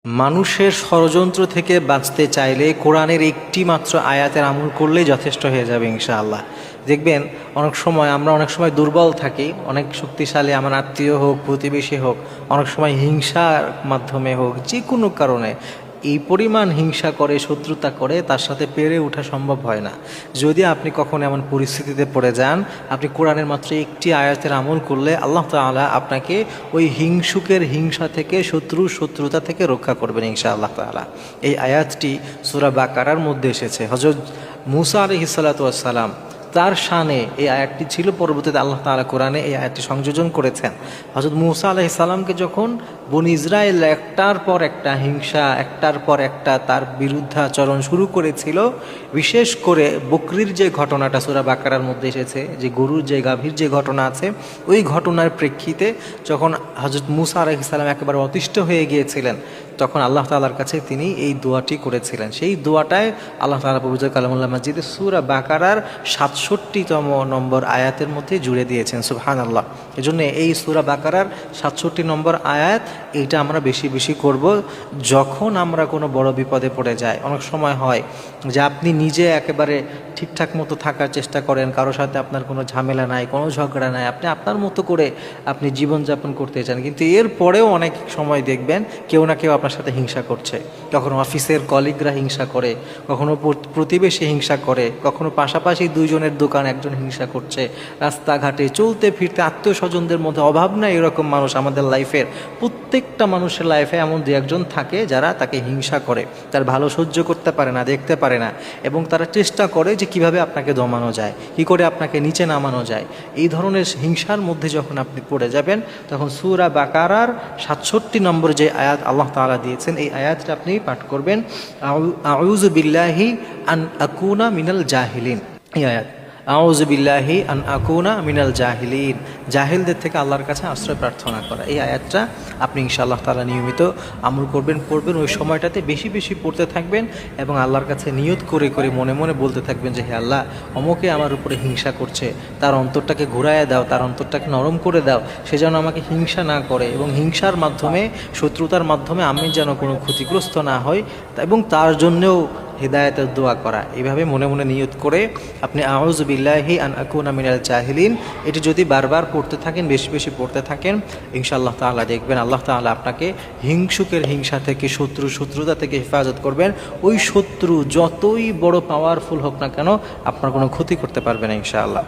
মানুষের ষড়যন্ত্র থেকে বাঁচতে চাইলে কোরআনের একটি মাত্র আয়াতের আমল করলেই যথেষ্ট হয়ে যাবে ইনশাআল্লাহ। দেখবেন আমরা অনেক সময় দুর্বল থাকি, অনেক শক্তিশালী আমার আত্মীয় হোক, প্রতিবেশী হোক, অনেক সময় হিংসার মাধ্যমে হোক, যে কোনো কারণে এই পরিমাণ হিংসা করে, শত্রুতা করে, তার সাথে পেরে ওঠা সম্ভব হয় না। যদি আপনি কখনো এমন পরিস্থিতিতে পড়ে যান, আপনি কোরআনের মাত্র একটি আয়াতের আমল করলে আল্লাহ তাআলা আপনাকে ওই হিংসুকের হিংসা থেকে, শত্রুতা থেকে রক্ষা করবেন ইনশাআল্লাহ তাআলা। এই আয়াতটি সূরা বাকারার মধ্যে এসেছে। হযরত মূসা আলাইহিস সালাতু ওয়াস সালাম, তার শানে এই আয়াতটি ছিল। পরবর্তীতে আল্লাহ তাআলা কোরআনে এই আয়াতটি সংযোজন করেছেন। হযরত মূসা আলাইহিস সালামকে যখন বনী ইসরায়েল একটার পর একটা হিংসা, একটার পর একটা তার বিরুদ্ধাচরণ শুরু করেছিল, বিশেষ করে বকরির যে ঘটনাটা সূরা বাকারার মধ্যে এসেছে, যে গরুর যে গাভীর যে ঘটনা আছে, ওই ঘটনার প্রেক্ষিতে যখন হযরত মূসা আলাইহিস সালাম একেবারে অতিষ্ঠ হয়ে গিয়েছিলেন, তখন আল্লাহ তাআলার কাছে তিনি এই দোয়াটি করেছিলেন। সেই দোয়াটায় আল্লাহ তাআলা পবিত্র কালামুল্লাহ মাজিদে সূরা বাকারার ৬৭তম নম্বর আয়াতের মধ্যে জুড়ে দিয়েছেন। সুবহানাল্লাহ। এজন্য এই সূরা বাকারার ৬৭ নম্বর আয়াত, এইটা আমরা বেশি বেশি করব যখন আমরা কোনো বড় বিপদে পড়ে যাই। অনেক সময় হয় যে আপনি নিজে একেবারে ঠিকঠাক মতো থাকার চেষ্টা করেন, কারোর সাথে আপনার কোনো ঝামেলা নাই, কোনো ঝগড়া নাই, আপনি আপনার মতো করে আপনি জীবনযাপন করতে চান, কিন্তু এর পরেও অনেক সময় দেখবেন কেউ না কেউ আপনার সাথে হিংসা করছে। কখনো অফিসের কলিগরা হিংসা করে, কখনো প্রতিবেশী হিংসা করে, কখনো পাশাপাশি দুইজনের দোকান একজন হিংসা করছে, রাস্তাঘাটে চলতে ফিরতে আত্মীয় স্বজনদের মধ্যে অভাব নাই এরকম মানুষ। আমাদের লাইফের প্রত্যেকটা মানুষের লাইফে এমন দু একজন থাকে যারা তাকে হিংসা করে, তার ভালো সহ্য করতে পারে না, দেখতে পারে না, এবং তারা চেষ্টা করে যে কিভাবে আপনাকে দমানো যায়, কি করে আপনাকে নিচে নামানো যায়। এই ধরনের হিংসার মধ্যে যখন আপনি পড়ে যাবেন, তখন সূরা বাকারার ৬৭ নম্বর যে আয়াত আল্লাহ তাআলা দিয়েছেন, এই আয়াতটা আপনি পাঠ করবেন, আউযু বিল্লাহি আন আকুনা মিনাল জাহিলিন। এই আয়াত, আউযু বিল্লাহি আন আকুনা মিনাল জাহিলিন, জাহিলদের থেকে আল্লাহর কাছে আশ্রয় প্রার্থনা করা। এই আয়াতটা আপনি ইনশাআল্লাহ তাআলা নিয়মিত আমল পড়বেন। ওই সময়টাতে বেশি বেশি পড়তে থাকবেন এবং আল্লাহর কাছে নিয়ত করে করে মনে মনে বলতে থাকবেন যে হে আল্লাহ, অমুকে আমার উপরে হিংসা করছে, তার অন্তরটাকে ঘুরাইয়া দাও, তার অন্তরটাকে নরম করে দাও, সে যেন আমাকে হিংসা না করে, এবং হিংসার মাধ্যমে, শত্রুতার মাধ্যমে আমি যেন কোনো ক্ষতিগ্রস্ত না হই, এবং তার জন্যেও হিদায়াতের দোয়া করা। এইভাবে মনে মনে নিয়ত করে আপনি আউযু বিল্লাহি আন আকুনা মিনাল জাহিলিন এটি যদি বারবার পড়তে থাকেন, বেশি বেশি পড়তে থাকেন, ইনশাআল্লাহ তাআলা দেখবেন আল্লাহ তাআলা আপনাকে হিংসুকের হিংসা থেকে, শত্রুতা থেকে হেফাজত করবেন। ওই শত্রু যতই বড় পাওয়ারফুল হোক না কেন, আপনার কোনো ক্ষতি করতে পারবে না ইনশাআল্লাহ।